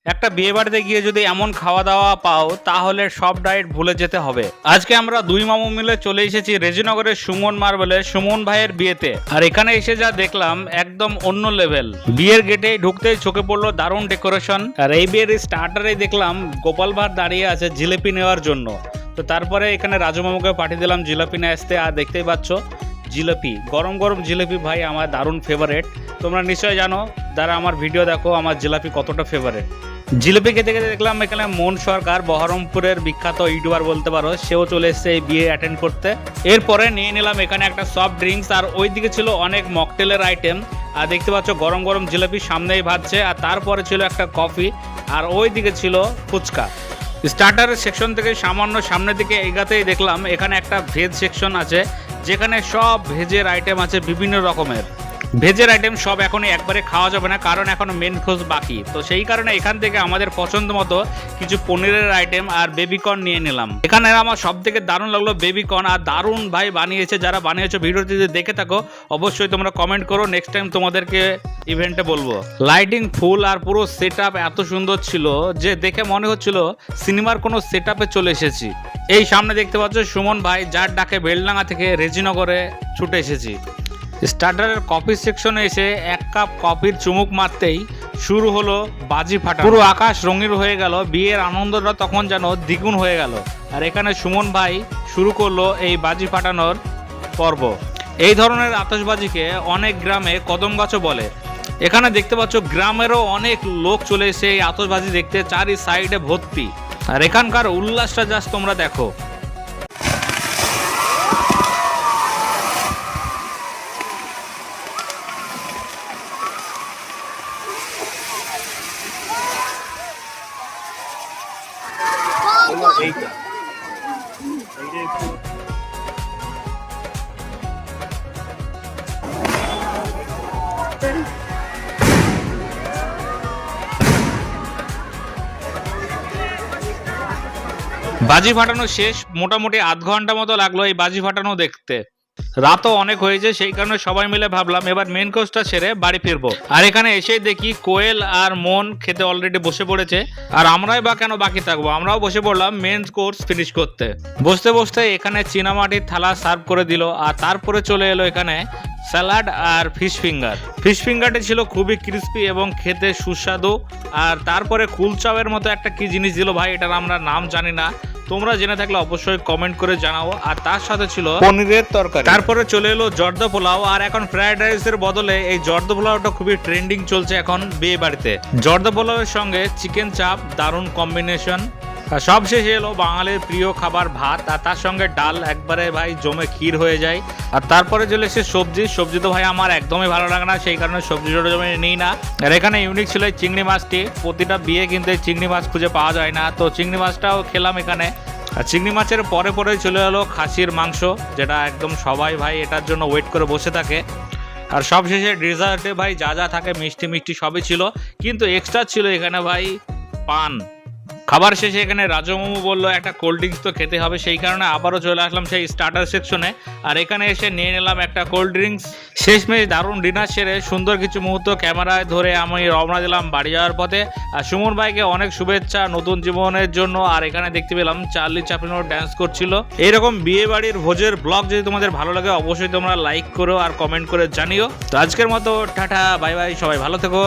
একটা বিয়ে বাড়িতে গিয়ে যদি এমন খাওয়া দাওয়া পাও তাহলে সব ডায়েট ভুলে যেতে হবে। আজকে আমরা দুই মামু মিলে চলে এসেছি রেজিনগরের সুমন মার্বেলে সুমন ভাইয়ের বিয়েতে। আর এখানে এসে যা দেখলাম একদম অন্য লেভেল। বিয়ের গেটে ঢুকতেই চোখে পড়লো দারুণ ডেকোরেশন। আর এই বিয়ের স্টার্টারে দেখলাম গোপাল ভাঁড় দাঁড়িয়ে আছে জিলেপি নেওয়ার জন্য। তো তারপরে এখানে রাজু মামুকে পাঠিয়ে দিলাম জিলাপি নিয়ে আসতে। আর দেখতেই পাচ্ছ জিলাপি, গরম গরম জিলাপি ভাই আমার দারুণ ফেভারেট। তোমরা নিশ্চয়ই জানো যারা আমার ভিডিও দেখো আমার জিলাপি কতটা ফেভারেট। জিলাপি খেতে খেতে দেখলাম এখানে মন সরকার, বহরমপুরের বিখ্যাত ইউটিউবার বলতে পারো, সেও চলে এসেছে এই বিয়ে অ্যাটেন্ড করতে। এরপরে নিয়ে নিলাম এখানে একটা সফট ড্রিঙ্কস। আর ওইদিকে ছিল অনেক মকটেলের আইটেম। আর দেখতে পাচ্ছ গরম গরম জিলাপি সামনেই ভাজছে। আর তারপরে ছিল একটা কফি। আর ওইদিকে ছিল ফুচকা। স্টার্টারের সেকশন থেকে সামান্য সামনের দিকে এগাতেই দেখলাম এখানে একটা ভেজ সেকশন আছে, যেখানে সব ভেজের আইটেম আছে বিভিন্ন রকমের। ভেজের আইটেম সব এখনই একবারে খাওয়া যাবে না, কারণ এখনো মেন কোর্স বাকি। তো সেই কারণে এখান থেকে আমাদের পছন্দ মতো কিছু পনিরের আইটেম আর বেবিকর্ন নিয়ে নিলাম। এখানে আমার সব থেকে দারুণ লাগলো বেবিকর্ন। আর দারুণ ভাই বানিয়েছে, যারা বানিয়েছে ভিডিওটি যদি দেখে থাকো অবশ্যই তোমরা কমেন্ট করো, নেক্সট টাইম তোমাদেরকে ইভেন্টে বলবো। লাইটিং ফুল আর পুরো সেট আপ এত সুন্দর ছিল যে দেখে মনে হচ্ছিল সিনেমার কোনো সেট আপে চলে এসেছি। এই সামনে দেখতে পাচ্ছ সুমন ভাই, যার ডাকে বেলডাঙ্গা থেকে রেজিনগরে ছুটে এসেছি। স্টার্টারের কফি সেকশনে এসে এক কাপ কফির চুমুক মারতেই শুরু হলো বাজি ফাটা। পুরো আকাশ রঙিন হয়ে গেল, বিয়ের আনন্দটা তখন যেন দ্বিগুণ হয়ে গেল। আর এখানে সুমন ভাই শুরু করলো এই বাজি ফাটানোর পর্ব। এই ধরনের আতশবাজিকে অনেক গ্রামে কদম গাছও বলে। এখানে দেখতে পাচ্ছ গ্রামেরও অনেক লোক চলে এসে এই আতশবাজি দেখতে, চারি সাইডে ভর্তি। আর এখানকার উল্লাসটা জাস্ট তোমরা দেখো। বাজি ফাটানো শেষ, মোটামুটি আধ ঘন্টা মতো লাগলো এই বাজি ফাটানো দেখতে। রাতও অনেক হয়েছে, সেই কারণে সবাই মিলে ভাবলাম এবার মেন কোর্সটা সেরে বাড়ি ফিরবো। আর এখানে এসে দেখি কোয়েল আর মন খেতে অলরেডি বসে পড়েছে। আর আমরাই বা কেন বাকি থাকবো, আমরাও বসে পড়লাম মেন কোর্স ফিনিশ করতে। বসতে বসতে এখানে চীনামাটির থালা সার্ভ করে দিল। আর তারপরে চলে এলো এখানে স্যালাড আর ফিশ ফিঙ্গার। ফিশ ফিঙ্গারটি ছিল খুবই ক্রিস্পি এবং খেতে সুস্বাদু। আর তারপরে কুলচাওয়ের মতো একটা কি জিনিস দিল ভাই, এটার আমরা নাম জানি না, তোমরা জেনে থাকলে অবশ্যই কমেন্ট করে জানাও। আর তার সাথে ছিল পনিরের তরকারি। তারপরে চলে এলো জর্দা পোলাও। আর এখন ফ্রাইড রাইসের বদলে এই জর্দা পোলাওটা খুবই ট্রেন্ডিং চলছে এখন বিয়ে বাড়িতে। জর্দা পোলাওয়ের সঙ্গে চিকেন চাপ, দারুণ কম্বিনেশন। আর সব শেষে এলো বাঙালির প্রিয় খাবার ভাত, আর তার সঙ্গে ডাল, একবারে ভাই জমে ক্ষীর হয়ে যায়। আর তারপরে চলে এসে সবজি তো ভাই আমার একদমই ভালো লাগে না, সেই কারণে সবজিটা জমে নিই না। আর এখানে ইউনিক ছিল এই চিংড়ি মাছটি। প্রতিটা বিয়ে কিন্তু এই চিংড়ি মাছ খুঁজে পাওয়া যায় না, তো চিংড়ি মাছটাও খেলাম এখানে। আর চিংড়ি মাছের পরে চলে এলো খাসির মাংস, যেটা একদম সবাই ভাই এটার জন্য ওয়েট করে বসে থাকে। আর সবশেষে ডেজার্টে ভাই যা যা থাকে মিষ্টি সবই ছিল, কিন্তু এক্সট্রা ছিল এখানে ভাই পান। খাবার শেষে এখানে রাজু মামু বললো একটা কোল্ড ড্রিঙ্কস তো খেতে হবে, সেই কারণে আবারও চলে আসলাম সেই স্টার্টার সেকশনে। আর এখানে এসে নিয়ে নিলাম একটা কোল্ড ড্রিঙ্কস। শেষমেশ দারুণ ডিনার সেরে সুন্দর কিছু মুহূর্ত ক্যামেরায় ধরে আমি রওনা দিলাম বাড়ি যাওয়ার পথে। আর সুমন ভাইকে অনেক শুভেচ্ছা নতুন জীবনের জন্য। আর এখানে দেখতে পেলাম চার্লি চ্যাপলিনও ড্যান্স করছিল। এইরকম বিয়ে বাড়ির ভোজের ব্লগ যদি তোমাদের ভালো লাগে অবশ্যই তোমরা লাইক করো আর কমেন্ট করে জানিও। তো আজকের মতো টাটা, বাই বাই, সবাই ভালো থেকো।